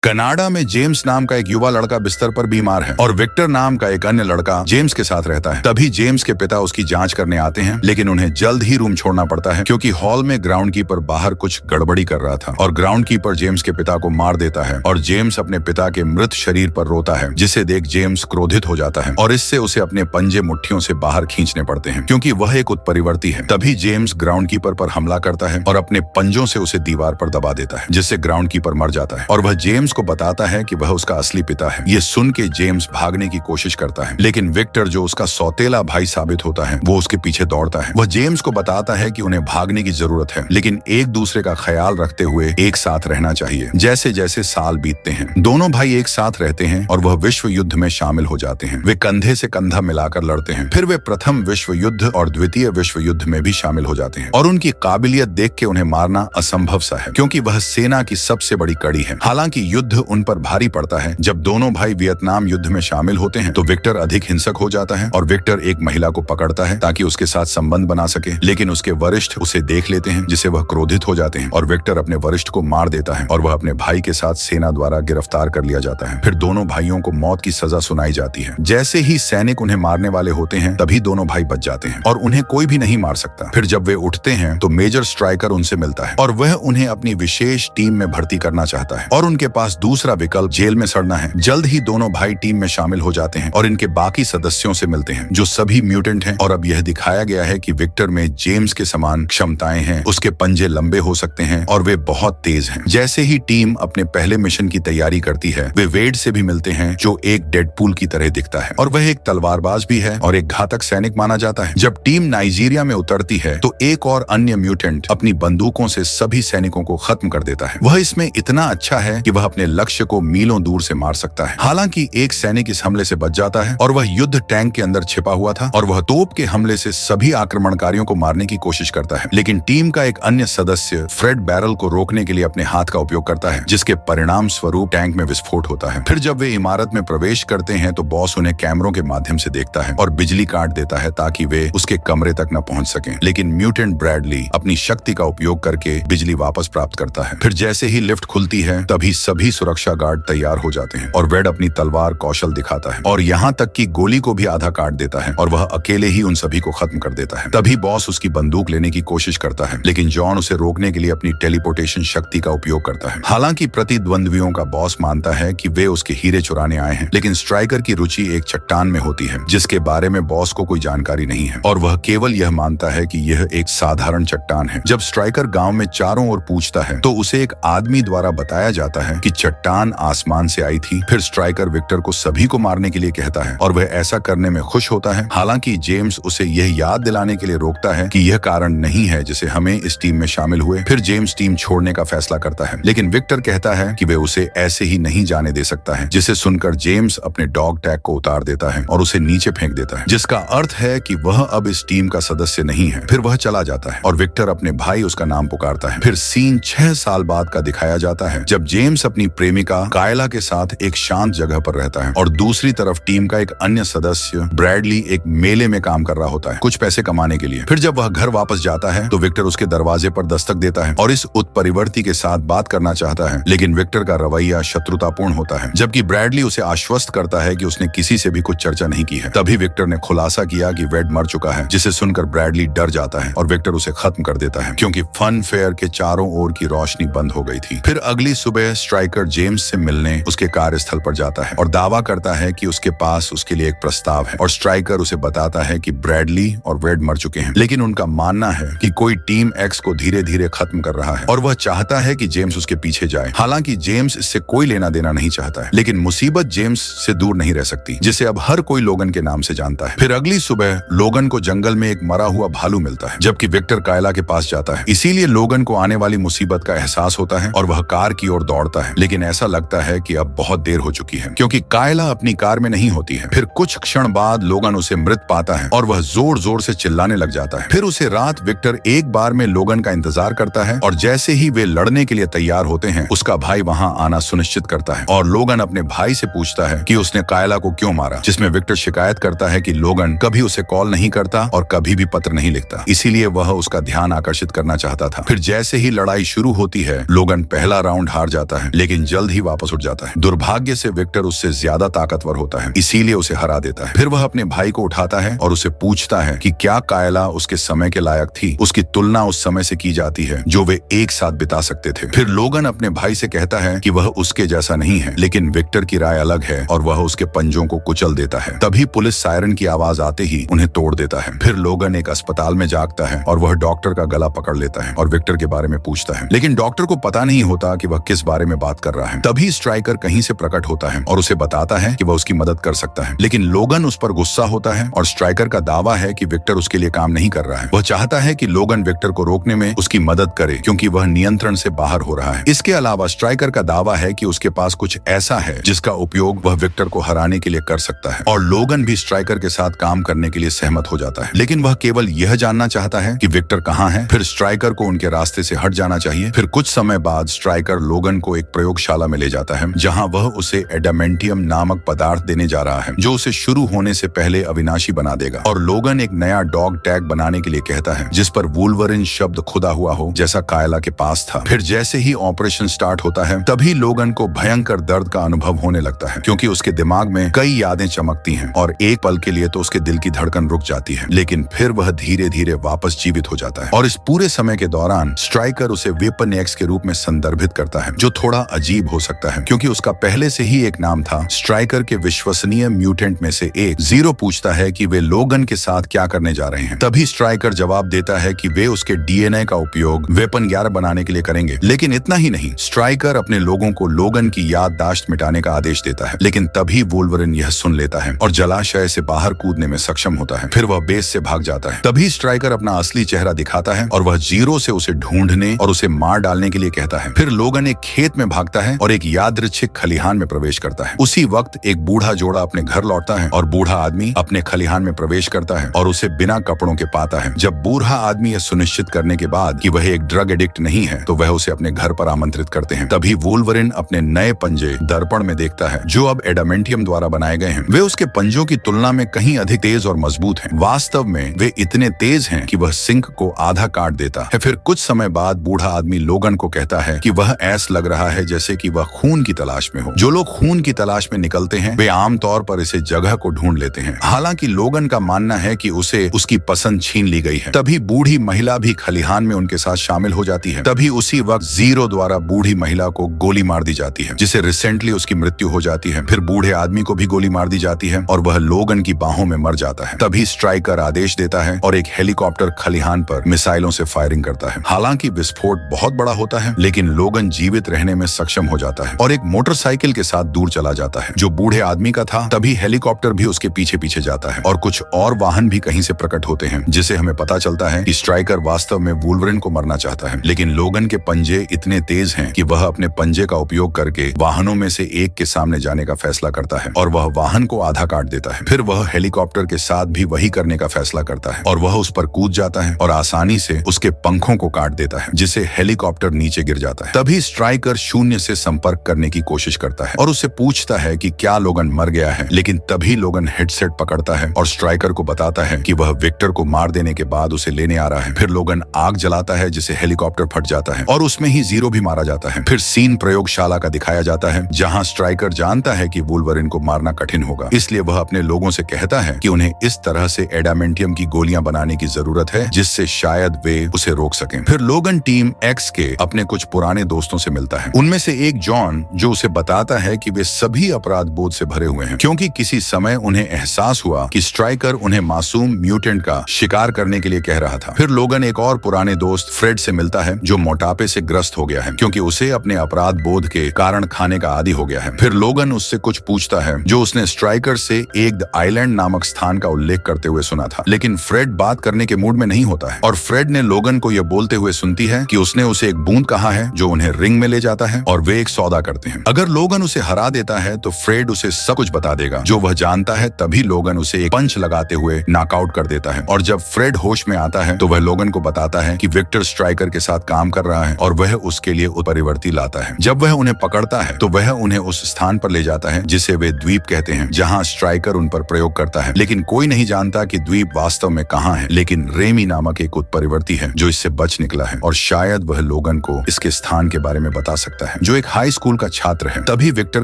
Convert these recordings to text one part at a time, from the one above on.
Canada में James नाम का एक युवा लड़का बिस्तर पर बीमार है और विक्टर नाम का एक अन्य लड़का जेम्स के साथ रहता है। तभी जेम्स के पिता उसकी जांच करने आते हैं, लेकिन उन्हें जल्द ही रूम छोड़ना पड़ता है क्योंकि हॉल में ग्राउंड कीपर बाहर कुछ गड़बड़ी कर रहा था और ग्राउंड कीपर जेम्स के पिता को मार देता है और जेम्स अपने पिता के मृत शरीर पर रोता है, जिसे देख जेम्स क्रोधित हो जाता है और इससे उसे अपने पंजे मुट्ठियों से बाहर खींचने पड़ते हैं क्योंकि वह एक उत्परिवर्ती है। तभी जेम्स ग्राउंड कीपर पर हमला करता है और अपने पंजों से उसे दीवार पर दबा देता है, जिससे ग्राउंड कीपर मर जाता है और वह जेम्स को बताता है कि वह उसका असली पिता है। ये सुन के जेम्स भागने की कोशिश करता है, लेकिन विक्टर जो उसका सौतेला भाई साबित होता है वो उसके पीछे दौड़ता है। वह जेम्स को बताता है कि उन्हें भागने की जरूरत है, लेकिन एक दूसरे का ख्याल रखते हुए एक साथ रहना चाहिए। जैसे जैसे साल बीतते हैं, दोनों भाई एक साथ रहते हैं और वह विश्व युद्ध में शामिल हो जाते हैं। वे कंधे से कंधा मिलाकर लड़ते हैं। फिर वे प्रथम विश्व युद्ध और द्वितीय विश्व युद्ध में भी शामिल हो जाते हैं और उनकी काबिलियत देख के उन्हें मारना असंभव सा है क्योंकि वह सेना की सबसे बड़ी कड़ी है। हालांकि युद्ध उन पर भारी पड़ता है। जब दोनों भाई वियतनाम युद्ध में शामिल होते हैं तो विक्टर अधिक हिंसक हो जाता है और विक्टर एक महिला को पकड़ता है ताकि उसके साथ संबंध बना सके, लेकिन उसके वरिष्ठ उसे देख लेते हैं, जिससे वह क्रोधित हो जाते हैं और विक्टर अपने वरिष्ठ को मार देता है और वह अपने भाई के साथ सेना द्वारा गिरफ्तार कर लिया जाता है। फिर दोनों भाइयों को मौत की सजा सुनाई जाती है। जैसे ही सैनिक उन्हें मारने वाले होते हैं तभी दोनों भाई बच जाते हैं और उन्हें कोई भी नहीं मार सकता। फिर जब वे उठते हैं तो मेजर स्ट्राइकर उनसे मिलता है और वह उन्हें अपनी विशेष टीम में भर्ती करना चाहता है और उनके पास दूसरा विकल्प जेल में सड़ना है। जल्द ही दोनों भाई टीम में शामिल हो जाते हैं और इनके बाकी सदस्यों से मिलते हैं जो सभी म्यूटेंट हैं और अब यह दिखाया गया है कि विक्टर में जेम्स के समान क्षमताएं हैं। उसके पंजे लंबे हो सकते हैं और वे बहुत तेज हैं। जैसे ही टीम अपने पहले मिशन की तैयारी करती है, वे वेड से भी मिलते हैं जो एक डेडपूल की तरह दिखता है और वह एक तलवारबाज भी है और एक घातक सैनिक माना जाता है। जब टीम नाइजीरिया में उतरती है तो एक और अन्य म्यूटेंट अपनी बंदूकों से सभी सैनिकों को खत्म कर देता है। वह इसमें इतना अच्छा है कि वह अपने लक्ष्य को मीलों दूर से मार सकता है। हालांकि एक सैनिक इस हमले से बच जाता है और वह युद्ध टैंक के अंदर छिपा हुआ था और वह तोप के हमले से सभी आक्रमणकारियों को मारने की कोशिश करता है, लेकिन टीम का एक अन्य सदस्य फ्रेड बैरल को रोकने के लिए अपने हाथ का उपयोग करता है, जिसके परिणाम स्वरूप टैंक में विस्फोट होता है। फिर जब वे इमारत में प्रवेश करते हैं तो बॉस उन्हें कैमरों के माध्यम से देखता है और बिजली काट देता है ताकि वे उसके कमरे तक न पहुंच सकें, लेकिन म्यूटेंट ब्रैडली अपनी शक्ति का उपयोग करके बिजली वापस प्राप्त करता है। फिर जैसे ही लिफ्ट खुलती है तभी सभी सुरक्षा गार्ड तैयार हो जाते हैं और वेड अपनी तलवार कौशल दिखाता है और यहाँ तक कि गोली को भी आधा काट देता है और वह अकेले ही उन सभी को खत्म कर देता है। तभी बॉस उसकी बंदूक लेने की कोशिश करता है, लेकिन जॉन उसे रोकने के लिए अपनी टेलीपोर्टेशन शक्ति का उपयोग करता है। हालांकि प्रतिद्वंद्वियों का बॉस मानता है कि वे उसके हीरे चुराने आए हैं, लेकिन स्ट्राइकर की रुचि एक चट्टान में होती है जिसके बारे में बॉस को कोई जानकारी नहीं है और वह केवल यह मानता है कि यह एक साधारण चट्टान है। जब स्ट्राइकर गाँव में चारों ओर पूछता है तो उसे एक आदमी द्वारा बताया जाता है कि चट्टान आसमान से आई थी। फिर स्ट्राइकर विक्टर को सभी को मारने के लिए कहता है और वह ऐसा करने में खुश होता है। हालांकि जेम्स उसे यह याद दिलाने के लिए रोकता है कि यह कारण नहीं है जिसे हमें इस टीम में शामिल हुए। फिर जेम्स टीम छोड़ने का फैसला करता है, लेकिन विक्टर कहता है कि वे उसे ऐसे ही नहीं जाने दे सकता है, जिसे सुनकर जेम्स अपने डॉग टैग को उतार देता है और उसे नीचे फेंक देता है, जिसका अर्थ है कि वह अब इस टीम का सदस्य नहीं है। फिर वह चला जाता है और विक्टर अपने भाई उसका नाम पुकारता है। फिर सीन 6 साल बाद का दिखाया जाता है जब जेम्स अपनी प्रेमिका कायला के साथ एक शांत जगह पर रहता है और दूसरी तरफ टीम का एक अन्य सदस्य ब्रैडली एक मेले में काम कर रहा होता है कुछ पैसे कमाने के लिए। फिर जब वह घर वापस जाता है तो विक्टर उसके दरवाजे पर दस्तक देता है और इस उत्परिवर्ती के साथ बात करना चाहता है, लेकिन विक्टर का रवैया शत्रुतापूर्ण होता है, जबकि ब्रैडली उसे आश्वस्त करता है कि उसने किसी से भी कुछ चर्चा नहीं की है। तभी विक्टर ने खुलासा किया कि वेड मर चुका है, जिसे सुनकर ब्रैडली डर जाता है और विक्टर उसे खत्म कर देता है क्योंकि फन फेयर के चारों ओर की रोशनी बंद हो गई थी। फिर अगली सुबह स्ट्राइकर जेम्स से मिलने उसके कार्यस्थल पर जाता है और दावा करता है कि उसके पास उसके लिए एक प्रस्ताव है और स्ट्राइकर उसे बताता है कि ब्रैडली और वेड मर चुके हैं, लेकिन उनका मानना है कि कोई टीम एक्स को धीरे धीरे खत्म कर रहा है और वह चाहता है कि जेम्स उसके पीछे जाए। हालांकि जेम्स इससे कोई लेना देना नहीं चाहता है, लेकिन मुसीबत जेम्स से दूर नहीं रह सकती, जिसे अब हर कोई लोगन के नाम से जानता है। फिर अगली सुबह लोगन को जंगल में एक मरा हुआ भालू मिलता है, जबकि विक्टर कायला के पास जाता है। इसीलिए लोगन को आने वाली मुसीबत का एहसास होता है और वह कार की ओर दौड़ता है, लेकिन ऐसा लगता है कि अब बहुत देर हो चुकी है क्योंकि कायला अपनी कार में नहीं होती है। फिर कुछ क्षण बाद लोगन उसे मृत पाता है और वह जोर जोर से चिल्लाने लग जाता है। फिर उसे रात विक्टर एक बार में लोगन का इंतजार करता है और जैसे ही वे लड़ने के लिए तैयार होते हैं उसका भाई वहां आना सुनिश्चित करता है और लोगन अपने भाई से पूछता है कि उसने कायला को क्यों मारा, जिसमें विक्टर शिकायत करता है कि लोगन कभी उसे कॉल नहीं करता और कभी भी पत्र नहीं लिखता, इसीलिए वह उसका ध्यान आकर्षित करना चाहता था। फिर जैसे ही लड़ाई शुरू होती है लोगन पहला राउंड हार जाता है, लेकिन लेकिन जल्द ही वापस उठ जाता है। दुर्भाग्य से विक्टर उससे ज्यादा ताकतवर होता है, इसीलिए उसे हरा देता है। फिर वह अपने भाई को उठाता है और उसे पूछता है कि क्या कायला उसके समय के लायक थी। उसकी तुलना उस समय से की जाती है जो वे एक साथ बिता सकते थे। फिर लोगन अपने भाई से कहता है कि वह उसके जैसा नहीं है, लेकिन विक्टर की राय अलग है और वह उसके पंजों को कुचल देता है। तभी पुलिस सायरन की आवाज आते ही उन्हें तोड़ देता है। फिर लोगन एक अस्पताल में जागता है और वह डॉक्टर का गला पकड़ लेता है और विक्टर के बारे में पूछता है, लेकिन डॉक्टर को पता नहीं होता कि वह किस बारे में बात कर रहा है। तभी स्ट्राइकर कहीं से प्रकट होता है और उसे बताता है कि वह उसकी मदद कर सकता है, लेकिन लोगन उस पर गुस्सा होता है और स्ट्राइकर का दावा है कि विक्टर उसके लिए काम नहीं कर रहा है। वह चाहता है कि लोगन विक्टर को रोकने में उसकी मदद करे क्योंकि वह नियंत्रण से बाहर हो रहा है। इसके अलावा स्ट्राइकर का दावा है कि उसके पास कुछ ऐसा है जिसका उपयोग वह विक्टर को हराने के लिए कर सकता है, और लोगन भी स्ट्राइकर के साथ काम करने के लिए सहमत हो जाता है। लेकिन वह केवल यह जानना चाहता है कि विक्टर कहाँ है। फिर स्ट्राइकर को उनके रास्ते से हट जाना चाहिए। फिर कुछ समय बाद स्ट्राइकर लोगन को एक प्रयोगशाला में ले जाता है जहाँ वह उसे एडामेंटियम नामक पदार्थ देने जा रहा है जो उसे शुरू होने से पहले अविनाशी बना देगा। और लोगन एक नया डॉग टैग बनाने के लिए कहता है जिस पर वुल्वरिन शब्द खुदा हुआ हो जैसा कायला के पास था। फिर जैसे ही ऑपरेशन स्टार्ट होता है तभी लोगन को भयंकर दर्द का अनुभव होने लगता है क्योंकि उसके दिमाग में कई यादें चमकती हैं और एक पल के लिए तो उसके दिल की धड़कन रुक जाती है, लेकिन फिर वह धीरे धीरे वापस जीवित हो जाता है। और इस पूरे समय के दौरान स्ट्राइकर उसे वेपन एक्स के रूप में संदर्भित करता है जो थोड़ा अजीब हो सकता है क्योंकि उसका पहले से ही एक नाम था। स्ट्राइकर के विश्वसनीय म्यूटेंट में से एक जीरो पूछता है कि वे लोगन के साथ क्या करने जा रहे हैं। तभी स्ट्राइकर जवाब देता है कि वे उसके डीएनए का उपयोग वेपन 11 बनाने के लिए करेंगे। लेकिन इतना ही नहीं, स्ट्राइकर अपने लोगों को लोगन की याददाश्त मिटाने का आदेश देता है, लेकिन तभी वुल्वरिन यह सुन लेता है और जलाशय से बाहर कूदने में सक्षम होता है। फिर वह बेस से भाग जाता है। तभी स्ट्राइकर अपना असली चेहरा दिखाता है और वह जीरो से उसे ढूंढने और उसे मार डालने के लिए कहता है। फिर लोगन एक खेत में भागता है और एक यादृच्छिक खलिहान में प्रवेश करता है। उसी वक्त एक बूढ़ा जोड़ा अपने घर लौटता है और बूढ़ा आदमी अपने खलिहान में प्रवेश करता है और उसे बिना कपड़ों के पाता है। जब बूढ़ा आदमी यह सुनिश्चित करने के बाद कि वह एक ड्रग एडिक्ट नहीं है तो वह उसे अपने घर पर आमंत्रित करते हैं। तभी वुल्वरिन अपने नए पंजे दर्पण में देखता है जो अब एडामेंटियम द्वारा बनाए गए हैं। वे उसके पंजों की तुलना में कहीं अधिक तेज और मजबूत हैं। वास्तव में वे इतने तेज हैं कि वह सिंक को आधा काट देता है। फिर कुछ समय बाद बूढ़ा आदमी लोगन को कहता है कि वह ऐसा लग रहा है जैसे कि वह खून की तलाश में हो। जो लोग खून की तलाश में निकलते हैं वे आमतौर पर इसे जगह को ढूंढ लेते हैं। हालांकि लोगन का मानना है कि उसे उसकी पसंद छीन ली गई है। तभी बूढ़ी महिला भी खलिहान में उनके साथ शामिल हो जाती है। तभी उसी वक्त जीरो द्वारा बूढ़ी महिला को गोली मार दी जाती है जिसे रिसेंटली उसकी मृत्यु हो जाती है। फिर बूढ़े आदमी को भी गोली मार दी जाती है और वह लोगन की बाहों में मर जाता है। तभी स्ट्राइकर आदेश देता है और एक हेलीकॉप्टर खलिहान पर मिसाइलों से फायरिंग करता है। हालांकि विस्फोट बहुत बड़ा होता है लेकिन लोगन जीवित रहने में सक्षम हो जाता है और एक मोटरसाइकिल के साथ दूर चला जाता है जो बूढ़े आदमी का था। तभी हेलीकॉप्टर भी उसके पीछे पीछे जाता है और कुछ और वाहन भी कहीं से प्रकट होते हैं जिसे हमें पता चलता है कि स्ट्राइकर वास्तव में वुल्वरिन को मरना चाहता है, लेकिन लोगन के पंजे इतने तेज हैं कि वह अपने पंजे का उपयोग करके वाहनों में से एक के सामने जाने का फैसला करता है और वह वाहन को आधा काट देता है। फिर वह हेलीकॉप्टर के साथ भी वही करने का फैसला करता है और वह उस पर कूद जाता है और आसानी से उसके पंखों को काट देता है जिससे हेलीकॉप्टर नीचे गिर जाता है। तभी स्ट्राइकर शून्य से संपर्क करने की कोशिश करता है और उससे पूछता है कि क्या लोगन मर गया है, लेकिन तभी लोगन हेडसेट पकड़ता है और स्ट्राइकर को बताता है कि वह विक्टर को मार देने के बाद उसे लेने आ रहा है। फिर लोगन आग जलाता है जिससे हेलीकॉप्टर फट जाता है और उसमें ही जीरो भी मारा जाता है। फिर सीन प्रयोगशाला का दिखाया जाता है जहाँ स्ट्राइकर जानता है कि वुल्वरिन को मारना कठिन होगा, इसलिए वह अपने लोगों से कहता है कि उन्हें इस तरह से एडामेंटियम की गोलियां बनाने की जरूरत है जिससे शायद वे उसे रोक सकें। फिर लोगन टीम एक्स के अपने कुछ पुराने दोस्तों से मिलता है। उनमें से एक जॉन जो उसे बताता है कि वे सभी अपराध बोध से भरे हुए हैं क्योंकि किसी समय उन्हें एहसास हुआ कि स्ट्राइकर उन्हें मासूम म्यूटेंट का शिकार करने के लिए कह रहा था। फिर लोगन एक और पुराने दोस्त फ्रेड से मिलता है जो मोटापे से ग्रस्त हो गया है क्योंकि उसे अपने अपराध बोध के कारण खाने का आदी हो गया है। फिर लोगन उससे कुछ पूछता है जो उसने स्ट्राइकर से एक द आइलैंड नामक स्थान का उल्लेख करते हुए सुना था, लेकिन फ्रेड बात करने के मूड में नहीं होता है और फ्रेड ने लोगन को यह बोलते हुए सुनती है कि उसने उसे एक बूंद कहा है जो उन्हें रिंग में ले जाता है और वे एक सौदा करते हैं। अगर लोगन उसे हरा देता है तो फ्रेड उसे सब कुछ बता देगा जो वह जानता है। तभी लोगन उसे एक पंच लगाते हुए नॉकआउट कर देता है और जब फ्रेड होश में आता है तो वह लोगन को बताता है कि विक्टर स्ट्राइकर के साथ काम कर रहा है और वह उसके लिए परिवर्ती लाता है। जब वह उन्हें पकड़ता है तो वह उन्हें उस स्थान पर ले जाता है जिसे वे द्वीप कहते हैं जहाँ स्ट्राइकर उन पर प्रयोग करता है, लेकिन कोई नहीं जानता कि द्वीप वास्तव में कहाँ है। लेकिन रेमी नामक एक उत्परिवर्ती है जो इससे बच निकला है और शायद वह लोगन को इसके स्थान के बारे में बता सकता है। जो एक हाई स्कूल का छात्र है। तभी विक्टर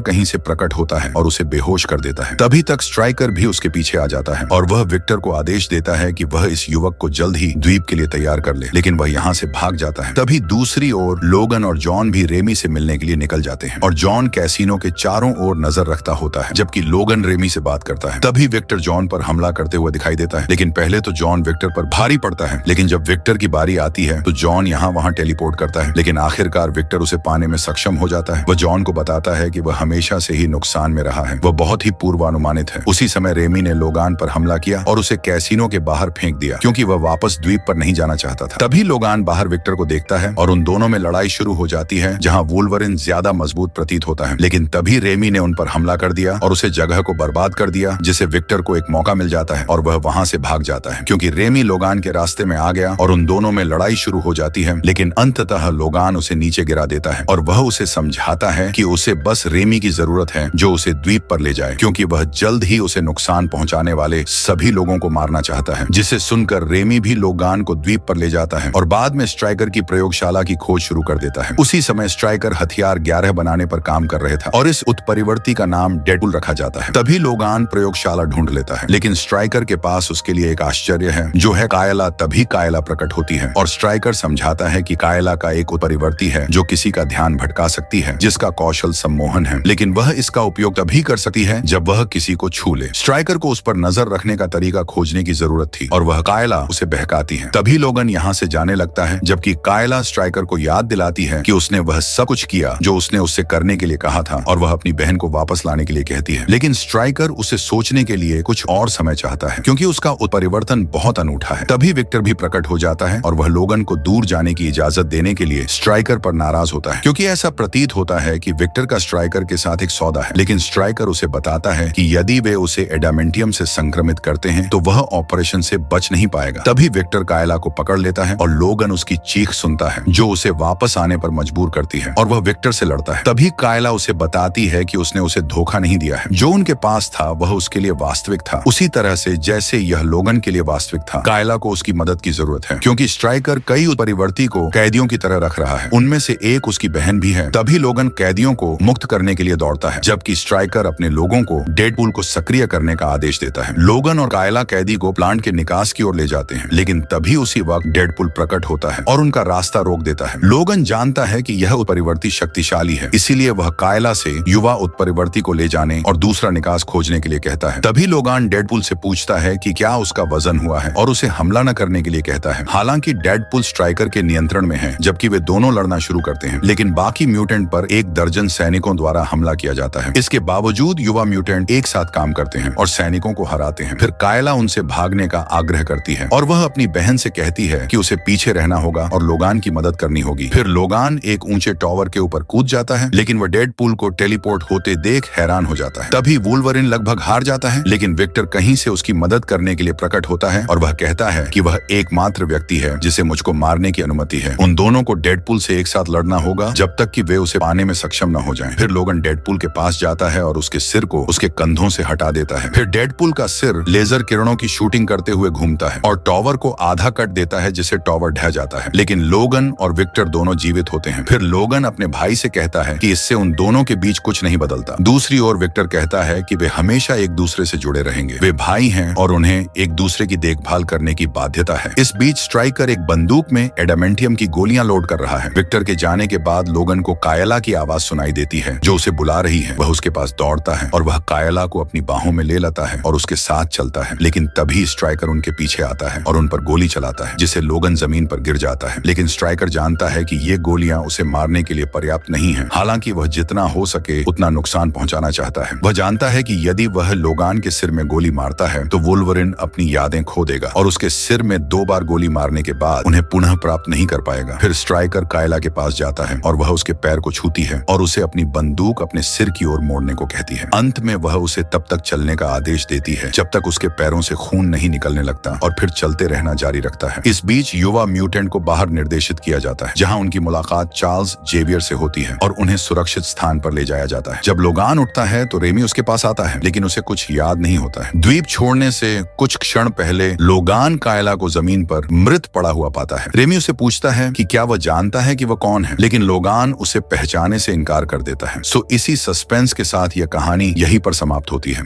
कहीं से प्रकट होता है और उसे बेहोश कर देता है। तभी तक स्ट्राइकर भी उसके पीछे आ जाता है और वह विक्टर को आदेश देता है कि वह इस युवक को जल्द ही द्वीप के लिए तैयार कर ले, लेकिन वह यहाँ से भाग जाता है। तभी दूसरी ओर लोगन और जॉन भी रेमी से मिलने के लिए निकल जाते हैं और जॉन कैसीनो के चारों ओर नजर रखता होता है, जबकि लोगन रेमी से बात करता है। तभी विक्टर जॉन पर हमला करते हुए दिखाई देता है, लेकिन पहले तो जॉन विक्टर पर भारी पड़ता है। लेकिन जब विक्टर की बारी आती है तो जॉन यहाँ वहाँ टेलीपोर्ट करता है, लेकिन आखिरकार विक्टर उसे पाने में सक्षम हो जाता है। वह जॉन को बताता है कि वह हमेशा से ही नुकसान में रहा है, वह बहुत ही पूर्वानुमानित है। उसी समय रेमी ने लोगान पर हमला किया और उसे कैसीनो के बाहर फेंक दिया, क्योंकि वह वापस द्वीप पर नहीं जाना चाहता था। तभी लोगान बाहर विक्टर को देखता है और उन दोनों में लड़ाई शुरू हो जाती है, जहाँ वुल्वरिन ज्यादा मजबूत प्रतीत होता है। लेकिन तभी रेमी ने उन पर हमला कर दिया और उसे जगह को बर्बाद कर दिया, जिससे विक्टर को एक मौका मिल जाता है और वह वहां से भाग जाता है, क्योंकि रेमी लोगान के रास्ते में आ गया और उन दोनों में लड़ाई शुरू हो जाती है। लेकिन अंततः लोगान उसे नीचे गिरा देता है और वह उसे समझाता है कि उसे बस रेमी की जरूरत है जो उसे द्वीप पर ले जाए, क्योंकि वह जल्द ही उसे नुकसान पहुंचाने वाले सभी लोगों को मारना चाहता है। जिसे सुनकर रेमी भी लोगान को द्वीप पर ले जाता है और बाद में स्ट्राइकर की प्रयोगशाला की खोज शुरू कर देता है। उसी समय स्ट्राइकर हथियार 11 बनाने पर काम कर रहे था और इस उत्परिवर्ती का नाम डेडपुल रखा जाता है। तभी लोगान प्रयोगशाला ढूंढ लेता है, लेकिन स्ट्राइकर के पास उसके लिए एक आश्चर्य है, जो है कायला। तभी कायला प्रकट होती है और स्ट्राइकर समझाता है कि कायला का एक उत्परिवर्ती है जो किसी का ध्यान भटका सकती है, जिसका कौशल सम्मोहन है, लेकिन वह इसका उपयोग तभी कर सकती है जब वह किसी को छू ले। स्ट्राइकर को उस पर नजर रखने का तरीका खोजने की जरूरत थी और वह कायला उसे बहकाती है। तभी लोगन यहाँ से जाने लगता है, जबकि कायला स्ट्राइकर को याद दिलाती है कि उसने वह सब कुछ किया जो उसने उससे करने के लिए कहा था और वह अपनी बहन को वापस लाने के लिए कहती है। लेकिन स्ट्राइकर उसे सोचने के लिए कुछ और समय चाहता है, क्योंकि उसका उत्परिवर्तन बहुत अनूठा है। तभी विक्टर भी प्रकट हो जाता है और वह लोगन को दूर जाने की इजाजत देने के लिए स्ट्राइकर पर नाराज होता है, क्योंकि ऐसा प्रतीत होता है कि विक्टर का स्ट्राइकर के साथ एक सौदा है। लेकिन स्ट्राइकर उसे बताता है कि यदि वे उसे एडामेंटियम से संक्रमित करते हैं तो वह ऑपरेशन से बच नहीं पाएगा। तभी विक्टर कायला को पकड़ लेता है और लोगन उसकी चीख सुनता है, जो उसे वापस आने पर मजबूर करती है और वह विक्टर से लड़ता है। तभी कायला उसे बताती है कि उसने उसे धोखा नहीं दिया है, जो उनके पास था वह उसके लिए वास्तविक था, उसी तरह से जैसे यह लोगन के लिए वास्तविक था। कायला को उसकी मदद की जरूरत है, क्योंकि स्ट्राइकर कई परिवर्ती को कैदियों की तरह रख रहा है, उनमें से एक उसकी बहन भी है। तभी लोगन कैदियों को मुक्त करने के लिए दौड़ता है, जबकि स्ट्राइकर अपने लोगों को डेडपुल को सक्रिय करने का आदेश देता है। लोगन और कायला कैदी को प्लांट के निकास की ओर ले जाते हैं, लेकिन तभी उसी वक्त डेडपुल प्रकट होता है और उनका रास्ता रोक देता है। लोगन जानता है कि यह उत्परिवर्ती शक्तिशाली है, इसीलिए वह कायला से युवा उत्परिवर्ती को ले जाने और दूसरा निकास खोजने के लिए कहता है। तभी लोगान डेडपुल से पूछता है कि क्या उसका वजन हुआ है और उसे हमला न करने के लिए कहता है। हालांकि डेडपुल स्ट्राइकर के नियंत्रण में है, जबकि वे दोनों लड़ना शुरू करते हैं, लेकिन बाकी म्यूटेंट पर 1 दर्जन सैनिकों द्वारा हमला किया जाता है। इसके बावजूद युवा म्यूटेंट एक साथ काम करते हैं और सैनिकों को हराते हैं। फिर कायला उनसे भागने का आग्रह करती है और वह अपनी बहन से कहती है कि उसे पीछे रहना होगा और लोगान की मदद करनी होगी। फिर लोगान एक ऊंचे टॉवर के ऊपर कूद जाता है, लेकिन वह डेडपुल को टेलीपोर्ट होते देख हैरान हो जाता है। तभी वुल्वरिन लगभग हार जाता है, लेकिन विक्टर कहीं से उसकी मदद करने के लिए प्रकट होता है और वह कहता है कि वह एकमात्र व्यक्ति है जिसे मुझको मारने की अनुमति है। उन दोनों को डेडपुल से एक साथ लड़ना होगा जब तक कि वे उसे पाने में सक्षम न हो जाएं। फिर लोगन डेडपुल के पास जाता है और उसके सिर को उसके कंधों से हटा देता है। फिर डेडपुल का सिर लेजर किरणों की शूटिंग करते हुए घूमता है और टॉवर को आधा कट देता है, जिससे टॉवर ढह जाता है। लेकिन लोगन और विक्टर दोनों जीवित होते हैं। फिर लोगन अपने भाई से कहता है कि इससे उन दोनों के बीच कुछ नहीं बदलता। दूसरी ओर विक्टर कहता है कि वे हमेशा एक दूसरे से जुड़े रहेंगे, वे भाई हैं और उन्हें एक दूसरे की देखभाल करने की बाध्यता है। इस बीच स्ट्राइकर एक बंदूक में एडामेंटियम की गोलियां लोड कर रहा है। विक्टर के जाने के बाद लोगन को कायला की आवाज सुनाई देती है, जो उसे बुला रही है। वह उसके पास दौड़ता है और वह कायला को अपनी बाहों में ले लेता है और उसके साथ चलता है। लेकिन तभी स्ट्राइकर उनके पीछे आता है और उन पर गोली चलाता है, जिससे लोगन जमीन पर गिर जाता है। लेकिन स्ट्राइकर जानता है कि ये गोलियां उसे मारने के लिए पर्याप्त नहीं है। हालांकि वह जितना हो सके उतना नुकसान पहुंचाना चाहता है। वह जानता है कि यदि वह लोगान के सिर में गोली मारता है तो वुल्वरिन अपनी यादें खो देगा और उसके सिर में 2 बार गोली मारने के बाद उन्हें पुनः प्राप्त नहीं कर पाएगा। फिर स्ट्राइकर कायला के पास जाता है और वह उसके पैर को छूती है और उसे अपनी बंदूक अपने सिर की ओर मोड़ने को कहती है। अंत में वह उसे तब तक चलने का आदेश देती है जब तक उसके पैरों से खून नहीं निकलने लगता और फिर चलते रहना जारी रखता है। इस बीच युवा म्यूटेंट को बाहर निर्देशित किया जाता है, जहां उनकी मुलाकात चार्ल्स जेवियर से होती है और उन्हें सुरक्षित स्थान पर ले जाया जाता है। जब लोगान उठता है तो रेमी उसके पास आता है, लेकिन उसे कुछ याद नहीं होता है। द्वीप छोड़ने से कुछ क्षण पहले लोगान कायला को जमीन पर मृत पड़ा हुआ पाता है। रेमी उसे पूछता है कि क्या वह जानता है कि वह कौन है, लेकिन लोगान उसे पहचाने से इनकार कर देता है। सो इसी सस्पेंस के साथ यह कहानी यहीं पर समाप्त होती है।